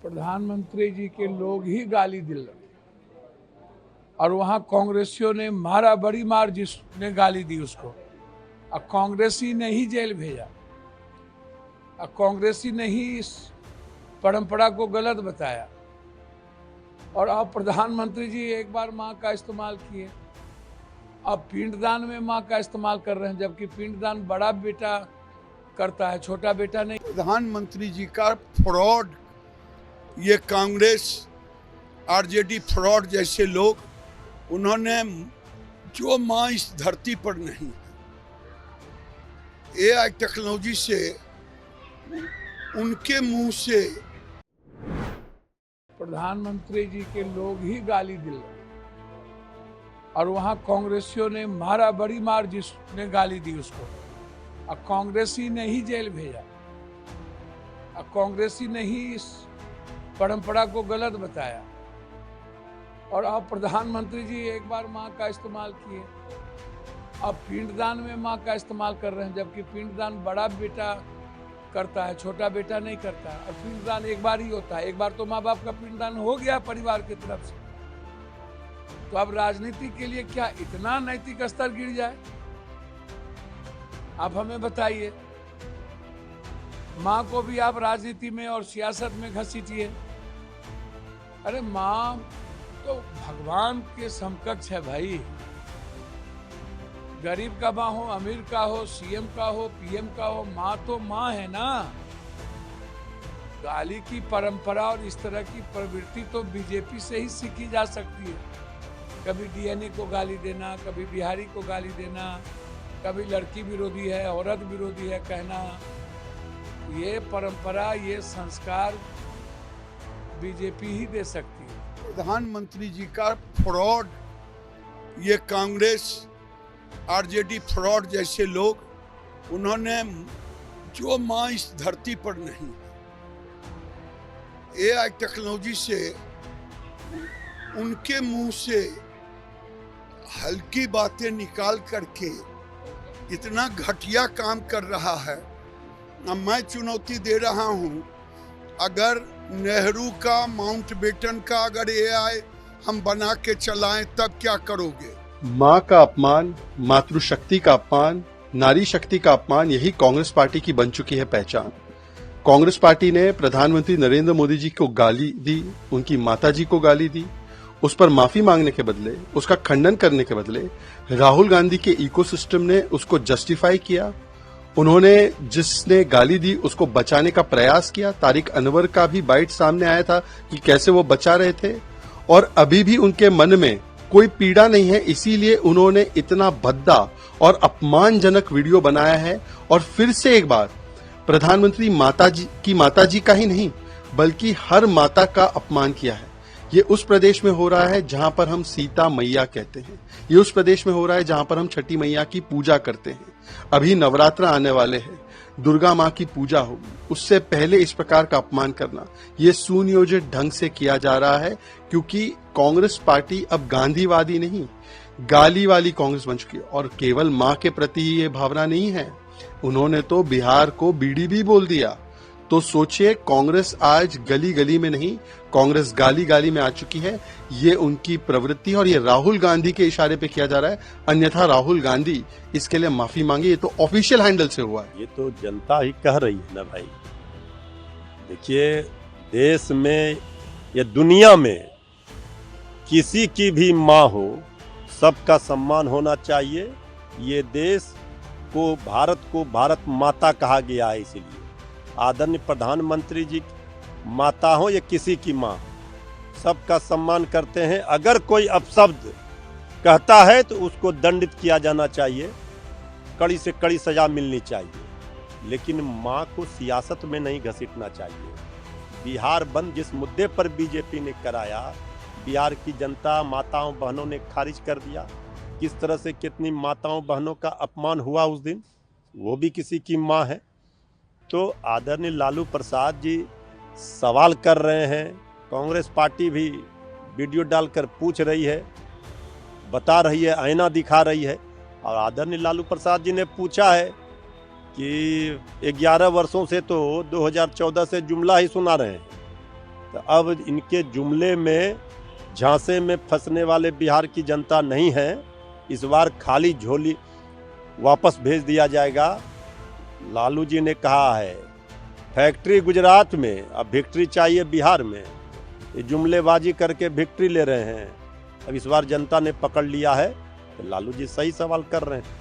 प्रधानमंत्री जी के लोग ही गाली दिल और वहां कांग्रेसियों ने मारा, बड़ी मार जिसने गाली दी उसको, और कांग्रेसी ने ही जेल भेजा, और कांग्रेसी ने ही इस परंपरा को गलत बताया। और अब प्रधानमंत्री जी एक बार मां का इस्तेमाल किए, अब पिंडदान में मां का इस्तेमाल कर रहे हैं, जबकि पिंडदान बड़ा बेटा करता है, छोटा बेटा नहीं। प्रधानमंत्री जी का फ्रॉड, ये कांग्रेस आरजेडी फ्रॉड जैसे लोग, उन्होंने जो मां इस धरती पर नहीं, एआई टेक्नोलॉजी से उनके मुंह से प्रधानमंत्री जी के लोग ही गाली दिल और वहां कांग्रेसियों ने मारा, बड़ी मार जिसने गाली दी उसको, और कांग्रेसी ने ही जेल भेजा, और कांग्रेसी ने ही इस परंपरा को गलत बताया। और अब प्रधानमंत्री जी एक बार मां का इस्तेमाल किए, अब पिंडदान में मां का इस्तेमाल कर रहे हैं, जबकि पिंडदान बड़ा बेटा करता है, छोटा बेटा नहीं करता। और पिंडदान एक बार ही होता है, एक बार तो माँ बाप का पिंडदान हो गया परिवार की तरफ से, तो अब राजनीति के लिए क्या इतना नैतिक स्तर गिर जाए? आप हमें बताइए। मां को भी आप राजनीति में और सियासत में घसीटिए। अरे मां तो भगवान के समकक्ष है भाई। गरीब का मां हो, अमीर का हो, सीएम का हो, पीएम का हो, मां तो मां है ना। गाली की परंपरा और इस तरह की प्रवृत्ति तो बीजेपी से ही सीखी जा सकती है। कभी डीएनए को गाली देना, कभी बिहारी को गाली देना, कभी लड़की विरोधी है, औरत विरोधी है कहना, ये परंपरा, ये संस्कार बीजेपी ही दे सकती है। प्रधानमंत्री जी का फ्रॉड, ये कांग्रेस आरजेडी फ्रॉड जैसे लोग, उन्होंने जो मां इस धरती पर नहीं, एआई टेक्नोलॉजी से उनके मुंह से हल्की बातें निकाल करके इतना घटिया काम कर रहा है। अब मैं चुनौती दे रहा हूं, अगर नेहरू का, माउंटबेटन का अगर एआई हम बना के चलाएं तब क्या करोगे? माँ का अपमान, मातृशक्ति का अपमान, नारी शक्ति का अपमान, यही कांग्रेस पार्टी की बन चुकी है पहचान। कांग्रेस पार्टी ने प्रधानमंत्री नरेंद्र मोदी जी को गाली दी, उनकी माताजी को गाली दी, उस पर माफी मांगने के बदले, उसका खंडन करने के बदले राहुल गांधी के इकोसिस्टम ने उसको जस्टिफाई किया। उन्होंने जिसने गाली दी उसको बचाने का प्रयास किया। तारिक अनवर का भी बाइट सामने आया था कि कैसे वो बचा रहे थे, और अभी भी उनके मन में कोई पीड़ा नहीं है, इसीलिए उन्होंने इतना भद्दा और अपमानजनक वीडियो बनाया है। और फिर से एक बार प्रधानमंत्री माताजी का ही नहीं बल्कि हर माता का अपमान किया है। ये उस प्रदेश में हो रहा है जहां पर हम सीता मैया कहते हैं, ये उस प्रदेश में हो रहा है जहां पर हम छठी मैया की पूजा करते हैं। अभी नवरात्र आने वाले हैं, दुर्गा माँ की पूजा होगी, उससे पहले इस प्रकार का अपमान करना ये सुनियोजित ढंग से किया जा रहा है, क्योंकि कांग्रेस पार्टी अब गांधीवादी नहीं, गाली वाली कांग्रेस बन चुकी है। और केवल माँ के प्रति ये भावना नहीं है, उन्होंने तो बिहार को बीड़ी भी बोल दिया। तो सोचिए, कांग्रेस आज गली गली में नहीं, कांग्रेस गाली गाली में आ चुकी है। ये उनकी प्रवृत्ति और ये राहुल गांधी के इशारे पे किया जा रहा है, अन्यथा राहुल गांधी इसके लिए माफी मांगे। ये तो ऑफिशियल हैंडल से हुआ है। ये तो जनता ही कह रही है ना भाई। देखिए, देश में या दुनिया में किसी की भी माँ हो, सबका सम्मान होना चाहिए। ये देश को, भारत को भारत माता कहा गया है, इसीलिए आदरणीय प्रधानमंत्री जी माता हो या किसी की माँ, सबका सम्मान करते हैं। अगर कोई अपशब्द कहता है तो उसको दंडित किया जाना चाहिए, कड़ी से कड़ी सजा मिलनी चाहिए, लेकिन माँ को सियासत में नहीं घसीटना चाहिए। बिहार बंद जिस मुद्दे पर बीजेपी ने कराया, बिहार की जनता, माताओं बहनों ने खारिज कर दिया। किस तरह से कितनी माताओं बहनों का अपमान हुआ उस दिन, वो भी किसी की माँ है। तो आदरणीय लालू प्रसाद जी सवाल कर रहे हैं, कांग्रेस पार्टी भी वीडियो डालकर पूछ रही है, बता रही है, आईना दिखा रही है। और आदरणीय लालू प्रसाद जी ने पूछा है कि 11 वर्षों से तो 2014 से जुमला ही सुना रहे हैं, तो अब इनके जुमले में झांसे में फंसने वाले बिहार की जनता नहीं है। इस बार खाली झोली वापस भेज दिया जाएगा। लालू जी ने कहा है फैक्ट्री गुजरात में, अब विक्ट्री चाहिए बिहार में। ये जुमलेबाजी करके विक्ट्री ले रहे हैं। अब इस बार जनता ने पकड़ लिया है। तो लालू जी सही सवाल कर रहे हैं।